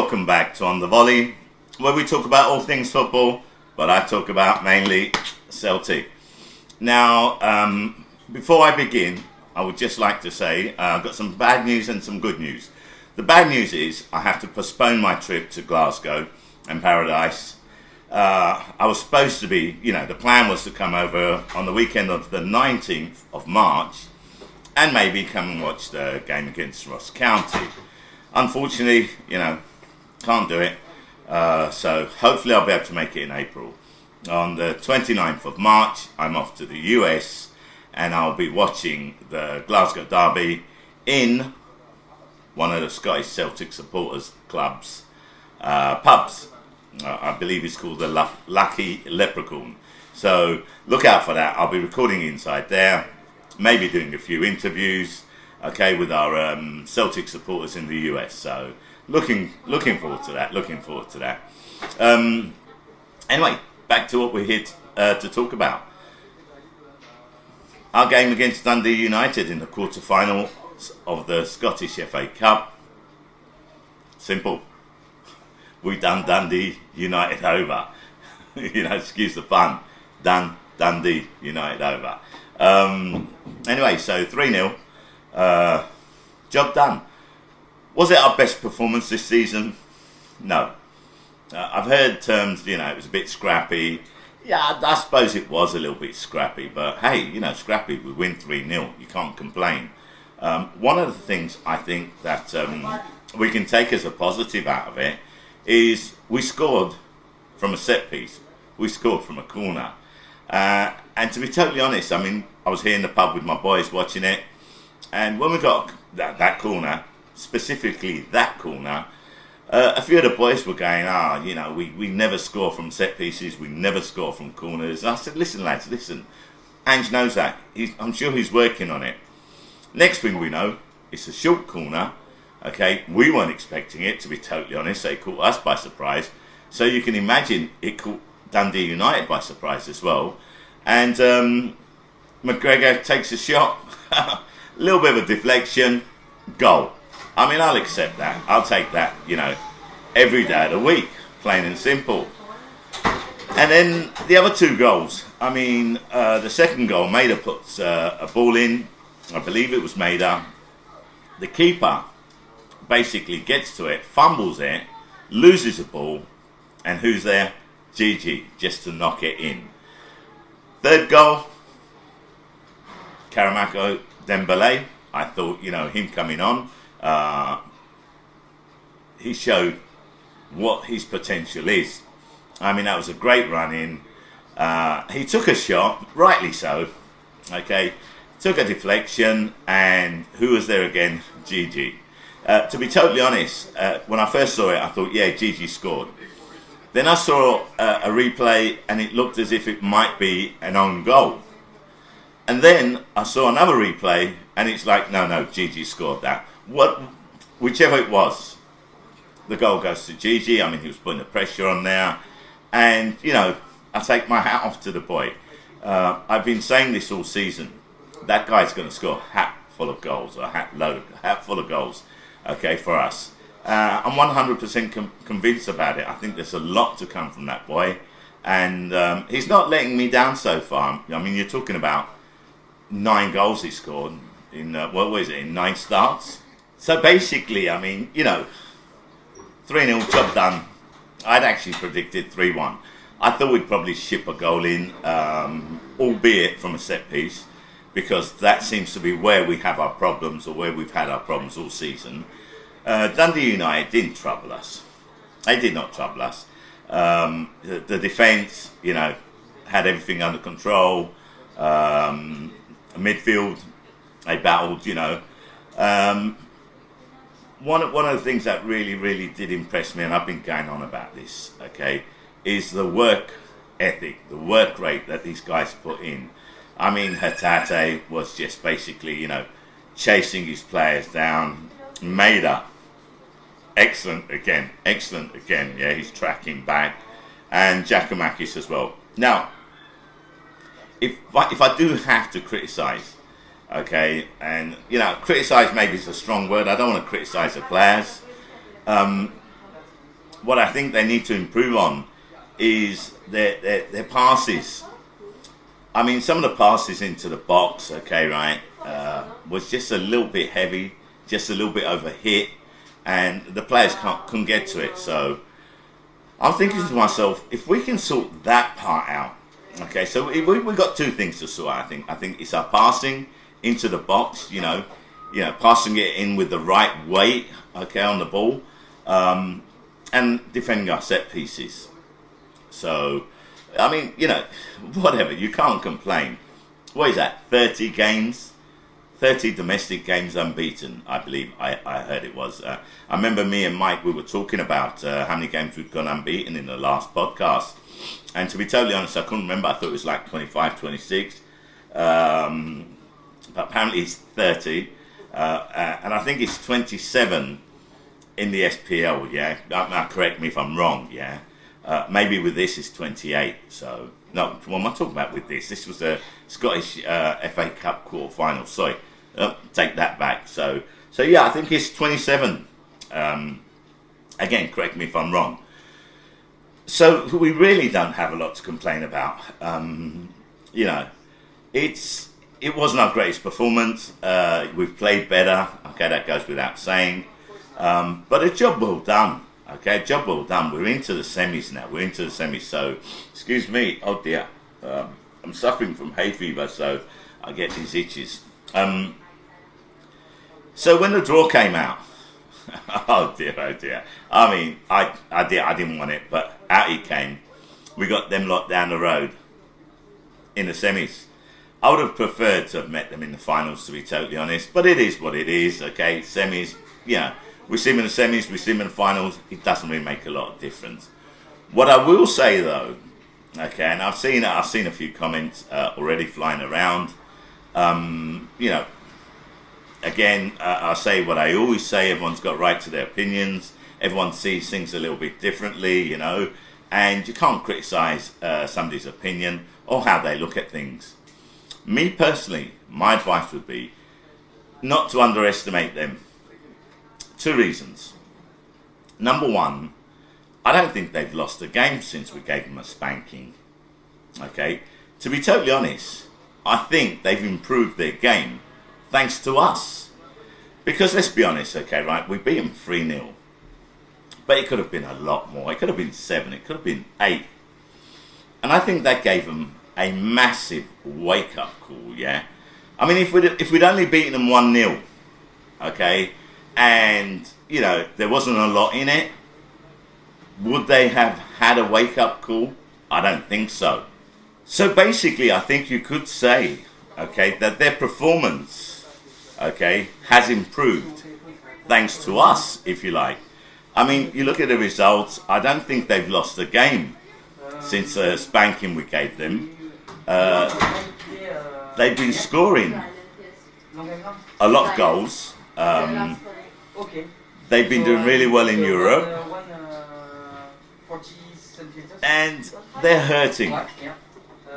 welcome back to On the Volley, where we talk about all things football, but I talk about mainly Celtic. Now, before I begin, I would just like to say I've got some bad news and some good news. The bad news is I have to postpone my trip to Glasgow and Paradise. I was supposed to be, the plan was to come over on the weekend of the 19th of March and maybe come and watch the game against Ross County. Unfortunately, can't do it. So hopefully I'll be able to make it in April. On the 29th of March, I'm off to the US and I'll be watching the Glasgow Derby in one of the Scottish Celtic supporters clubs, pubs. I believe it's called the Lucky Leprechaun. So look out for that. I'll be recording inside there, maybe doing a few interviews, with our Celtic supporters in the US. So looking forward to that. Anyway, back to what we're here to talk about. Our game against Dundee United in the quarter-final of the Scottish FA Cup. Simple. We've done Dundee United over. Excuse the pun. Dundee United over. Anyway, so 3-0. Job done. Was it our best performance this season? No. I've heard terms, it was a bit scrappy. Yeah, I suppose it was a little bit scrappy, but hey, scrappy, we win 3-0. You can't complain. One of the things I think that we can take as a positive out of it is we scored from a set piece. We scored from a corner. And to be totally honest, I was here in the pub with my boys watching it, and when we got that corner, specifically that corner, a few of the boys were going, we never score from set pieces, we never score from corners. And I said, listen lads, listen, Ange knows that. I'm sure he's working on it. Next thing we know, it's a short corner. We weren't expecting it, to be totally honest. They caught us by surprise. So you can imagine it caught Dundee United by surprise as well. And McGregor takes a shot, a little bit of a deflection, goal. I'll accept that. I'll take that, every day of the week, plain and simple. And then the other two goals. The second goal, Maida puts a ball in. I believe it was Maida. The keeper basically gets to it, fumbles it, loses the ball, and who's there? Gigi, just to knock it in. Third goal, Karamako Dembele. I thought, him coming on, he showed what his potential is. That was a great run in. He took a shot, rightly so. Took a deflection, and who was there again? Gigi. To be totally honest, when I first saw it, I thought, yeah, Gigi scored. Then I saw a replay, and it looked as if it might be an own goal. And then I saw another replay, and it's like, no, Gigi scored that. Whichever it was, the goal goes to Gigi. He was putting the pressure on there. And, I take my hat off to the boy. I've been saying this all season. That guy's going to score a hat full of goals, a hat full of goals, for us. I'm 100% convinced about it. I think there's a lot to come from that boy. And he's not letting me down so far. You're talking about 9 goals he scored in, in 9 starts? So basically, 3-0, job done. I'd actually predicted 3-1. I thought we'd probably ship a goal in, albeit from a set piece, because that seems to be where we have our problems, or where we've had our problems all season. Dundee United didn't trouble us. They did not trouble us. The defence, had everything under control. Midfield, they battled, One of the things that really did impress me, and I've been going on about this, is the work ethic, the work rate that these guys put in. Hatate was just basically, chasing his players down. Maida, excellent again. Yeah, he's tracking back. And Giacomakis as well. Now, if I do have to criticise, and criticise maybe is a strong word. I don't want to criticise the players. what I think they need to improve on is their passes. I mean, some of the passes into the box, okay, right, was just a little bit heavy, just a little bit overhit, and the players couldn't get to it. So I'm thinking to myself, if we can sort that part out, okay, so we've got two things to sort out, I think. I think it's our passing into the box, you know, passing it in with the right weight, okay, on the ball, and defending our set pieces. So, I mean, you know, whatever, you can't complain. What is that, 30 games? 30 domestic games unbeaten, I believe I heard it was. I remember me and Mike, we were talking about how many games we'd gone unbeaten in the last podcast. And to be totally honest, I couldn't remember. I thought it was like 25, 26. But apparently it's 30. And I think it's 27 in the SPL, yeah? Now, correct me if I'm wrong, yeah? Maybe with this it's 28. So, no, what am I talking about with this? This was a Scottish FA Cup quarter-final. Sorry, take that back. So yeah, I think it's 27. Again, correct me if I'm wrong. So we really don't have a lot to complain about. You know, it wasn't our greatest performance. We've played better. Okay, that goes without saying. But a job well done. Okay, job well done. We're into the semis now. We're into the semis. So, excuse me. Oh dear. I'm suffering from hay fever, so I get these itches. So when the draw came out, oh dear. I mean, I didn't want it, but out it came. We got them lot down the road in the semis. I would have preferred to have met them in the finals, to be totally honest. But it is what it is. Okay, semis. Yeah, we see them in the semis. We see them in the finals. It doesn't really make a lot of difference. What I will say though, okay, and I've seen a few comments already flying around. You know, again, I'll say what I always say. Everyone's got right to their opinions. Everyone sees things a little bit differently, you know, and you can't criticise somebody's opinion or how they look at things. Me personally, my advice would be not to underestimate them. Two reasons. Number one, I don't think they've lost a game since we gave them a spanking. Okay? To be totally honest, I think they've improved their game thanks to us. Because let's be honest, okay, right, we beat them 3-0. But it could have been a lot more. It could have been 7. It could have been 8. And I think that gave them a massive wake-up call, yeah? I mean, if we'd only beaten them 1-0, okay, and, you know, there wasn't a lot in it, would they have had a wake-up call? I don't think so. So basically, I think you could say, okay, that their performance, okay, has improved thanks to us, if you like. I mean, you look at the results, I don't think they've lost a game since the spanking we gave them. They've been scoring a lot of goals. They've been doing really well in Europe. And they're hurting.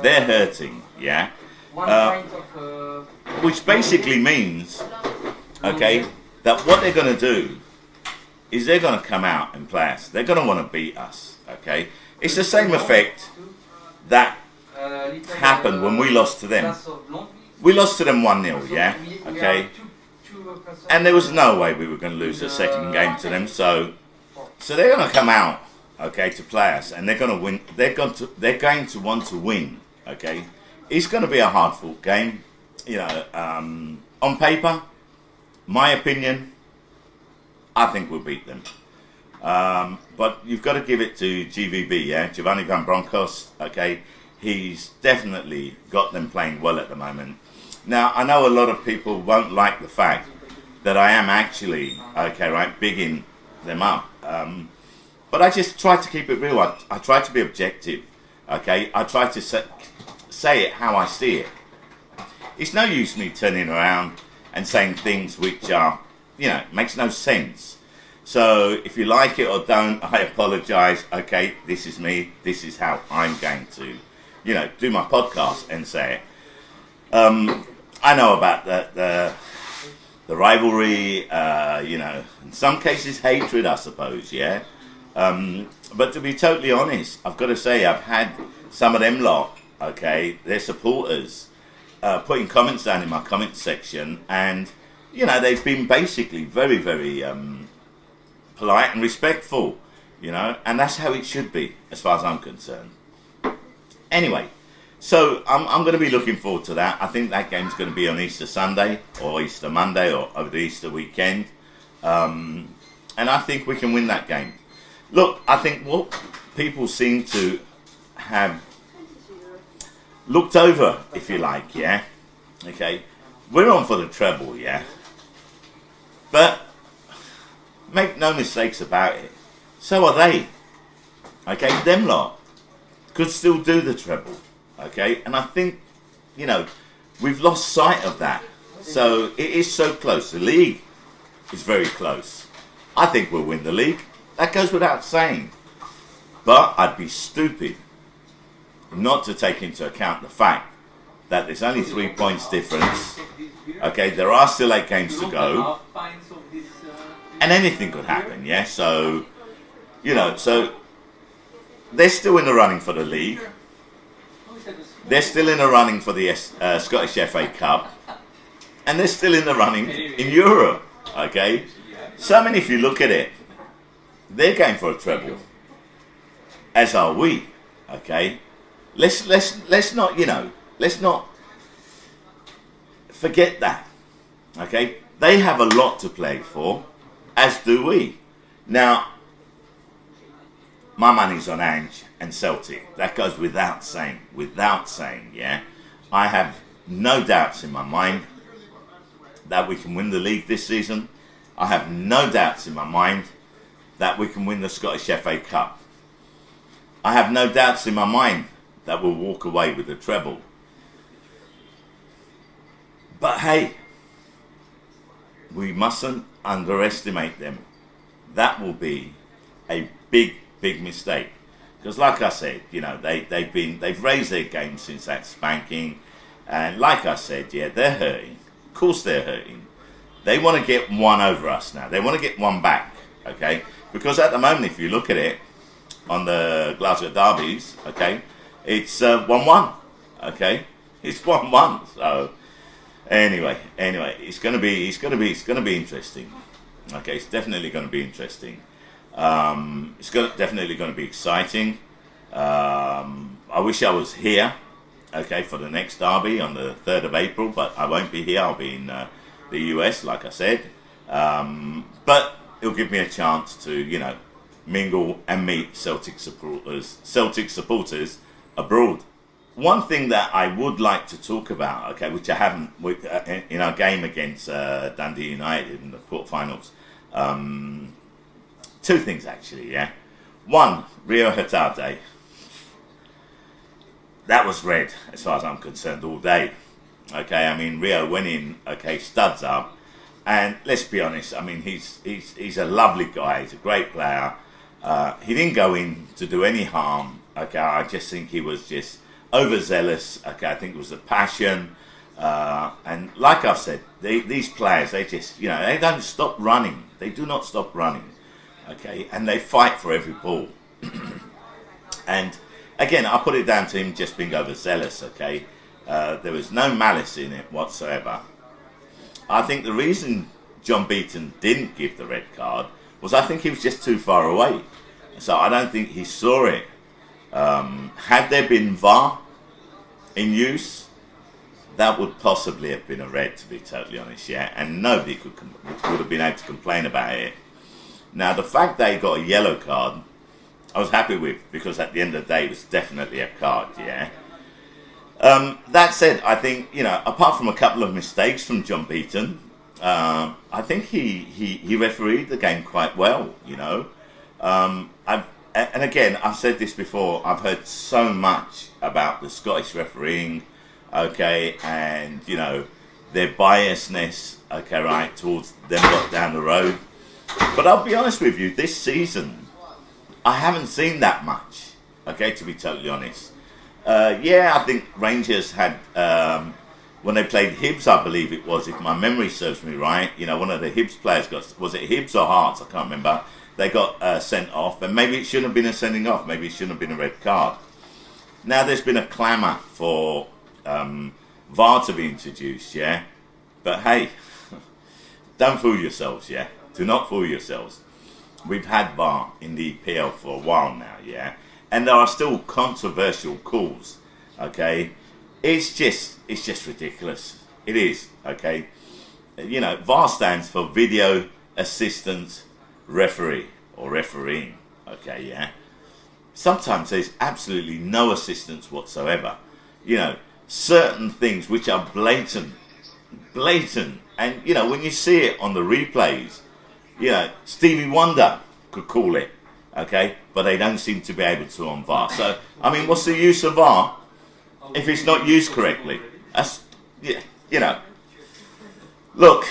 They're hurting, yeah? Which basically means, okay, that what they're going to do is they're going to come out and play us. They're going to want to beat us, okay? It's the same effect that happened when we lost to them. We lost to them 1-0, yeah? Okay? And there was no way we were going to lose the second game to them, so they're going to come out, okay, to play us, and they're going to win. They're going to want to win, okay? It's going to be a hard-fought game, you know. On paper, my opinion, I think we'll beat them. But you've got to give it to GVB, yeah, Giovanni Van Bronckhorst, okay? He's definitely got them playing well at the moment. Now, I know a lot of people won't like the fact that I am actually, okay, right, bigging them up. But I just try to keep it real. I try to be objective, okay? I try to say it how I see it. It's no use me turning around and saying things which are, you know, makes no sense. So if you like it or don't, I apologise. Okay, this is me. This is how I'm going to, you know, do my podcast and say it. I know about the rivalry, you know, in some cases hatred, I suppose, yeah. But to be totally honest, I've got to say I've had some of them lot, okay, their supporters, putting comments down in my comment section, and they've been basically very, very polite and respectful, and that's how it should be as far as I'm concerned. Anyway, so I'm going to be looking forward to that. I think that game's going to be on Easter Sunday or Easter Monday or over the Easter weekend, and I think we can win that game. Look, I think what people seem to have looked over, if you like, yeah? Okay, we're on for the treble, yeah? But make no mistakes about it, so are they. Okay, them lot could still do the treble, okay? And I think, we've lost sight of that. So it is so close. The league is very close. I think we'll win the league. That goes without saying. But I'd be stupid not to take into account the fact that there's only 3 points difference. Okay, there are still 8 games to go. And anything could happen, yeah? So, so they're still in the running for the league. They're still in the running for the Scottish FA Cup. And they're still in the running in Europe, okay? So, I mean, if you look at it, they're going for a treble, as are we, okay? Let's not, let's not forget that, okay? They have a lot to play for, as do we. Now, my money's on Ange and Celtic. That goes without saying, yeah? I have no doubts in my mind that we can win the league this season. I have no doubts in my mind that we can win the Scottish FA Cup. I have no doubts in my mind that we'll walk away with the treble. But hey, we mustn't underestimate them. That will be a big, big mistake. Because like I said, they've raised their game since that spanking. And like I said, yeah, they're hurting. Of course they're hurting. They want to get one over us now. They want to get one back, okay? Because at the moment, if you look at it on the Glasgow derbies, okay, it's 1-1, okay? It's 1-1. So anyway, it's gonna be interesting. Okay, it's definitely going to be interesting. Definitely going to be exciting. I wish I was here, okay, for the next derby on the 3rd of April, but I won't be here. I'll be in the US, like I said. But it'll give me a chance to, mingle and meet Celtic supporters abroad. One thing that I would like to talk about, okay, which I haven't in our game against Dundee United in the quarterfinals. 2 things actually, yeah. One, Rio Ferdinand. That was red, as far as I'm concerned, all day. Okay, I mean, Rio went in, okay, studs up. And let's be honest, I mean, he's a lovely guy. He's a great player. He didn't go in to do any harm. Okay, I just think he was just overzealous. Okay, I think it was the passion. And like I've said, these players, they just, they don't stop running. They do not stop running. Okay, and they fight for every ball. And again, I put it down to him just being overzealous. Okay, there was no malice in it whatsoever. I think the reason John Beaton didn't give the red card was I think he was just too far away. So I don't think he saw it. Had there been VAR in use, that would possibly have been a red, to be totally honest, yeah. And nobody would have been able to complain about it. Now, the fact they got a yellow card, I was happy with, because at the end of the day, it was definitely a card, yeah. That said, I think, apart from a couple of mistakes from John Beaton, I think he refereed the game quite well, And again, I've said this before, I've heard so much about the Scottish refereeing, okay, and, their biasness, okay, right, towards them lot down the road. But I'll be honest with you, this season, I haven't seen that much, okay, to be totally honest. I think Rangers had, when they played Hibs, I believe it was, if my memory serves me right, one of the Hibs players was it Hibs or Hearts? I can't remember. they got sent off, and maybe it shouldn't have been a sending off, maybe it shouldn't have been a red card. Now there's been a clamour for VAR to be introduced, yeah? But hey, don't fool yourselves, yeah? Do not fool yourselves. We've had VAR in the EPL for a while now, yeah? And there are still controversial calls, okay? It's just ridiculous. It is, okay? You know, VAR stands for Video Assistant Referee, or refereeing, okay, yeah? Sometimes there's absolutely no assistance whatsoever. You know, certain things which are blatant, and, you know, when you see it on the replays, you know, Stevie Wonder could call it, okay? But they don't seem to be able to on VAR. So, I mean, what's the use of VAR if it's not used correctly? That's, yeah, you know. Look,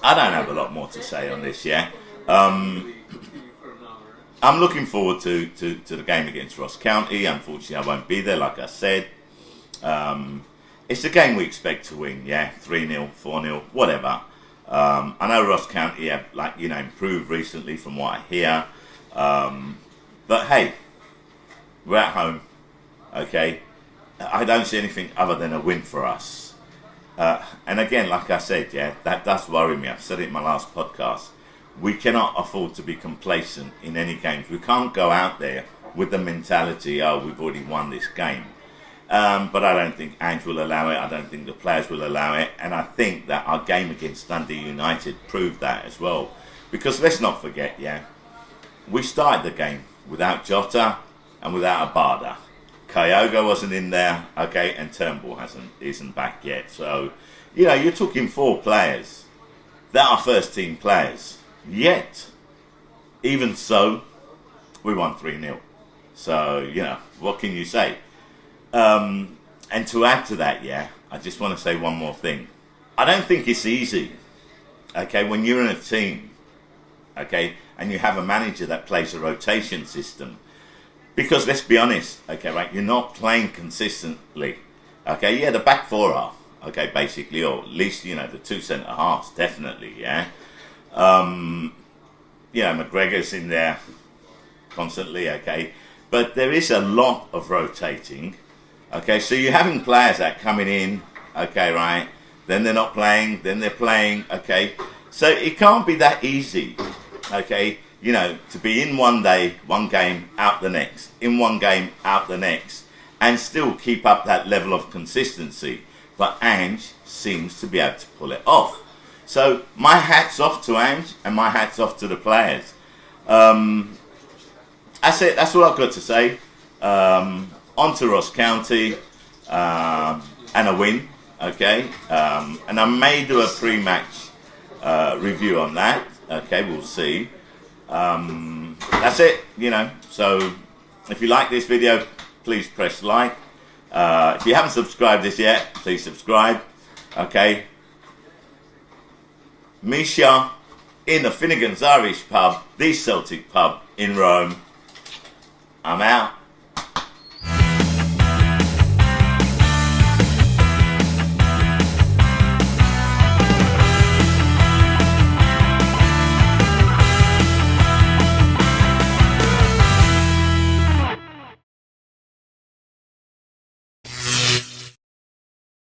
I don't have a lot more to say on this, yeah? I'm looking forward to the game against Ross County. Unfortunately, I won't be there, like I said. It's a game we expect to win, yeah? 3-0, 4-0, whatever. I know Ross County have, like, you know, improved recently from what I hear. But hey, we're at home, okay? I don't see anything other than a win for us. And again, like I said, yeah, that does worry me. I've said it in my last podcast. We cannot afford to be complacent in any games. We can't go out there with the mentality, oh, we've already won this game. But I don't think Ange will allow it. I don't think the players will allow it. And I think that our game against Dundee United proved that as well. Because let's not forget, yeah, we started the game without Jota and without Abada. Kyogo wasn't in there, okay, and Turnbull isn't back yet. So, you know, you're talking 4 players that are first team players. Yet, even so, we won 3-0. So, you know, what can you say? And to add to that, yeah, I just want to say one more thing. I don't think it's easy, okay, when you're in a team, okay, and you have a manager that plays a rotation system. Because let's be honest, okay, right, you're not playing consistently. Okay, yeah, the back 4 are, okay, basically, or at least, you know, the 2 centre halves, definitely, yeah. Yeah, McGregor's in there constantly, okay. But there is a lot of rotating. Okay, so you're having players that are coming in, okay, right, then they're not playing, then they're playing, okay. So it can't be that easy, okay, you know, to be in one day, one game, out the next, in one game, out the next, and still keep up that level of consistency. But Ange seems to be able to pull it off. So my hat's off to Ange, and my hat's off to the players. That's it, that's all I've got to say. On to Ross County, and a win, okay? And I may do a pre-match review on that, okay, we'll see. That's it, you know, so if you like this video, please press like. If you haven't subscribed this yet, please subscribe, okay? Misha in the Finnegan's Irish pub, the Celtic pub in Rome. I'm out.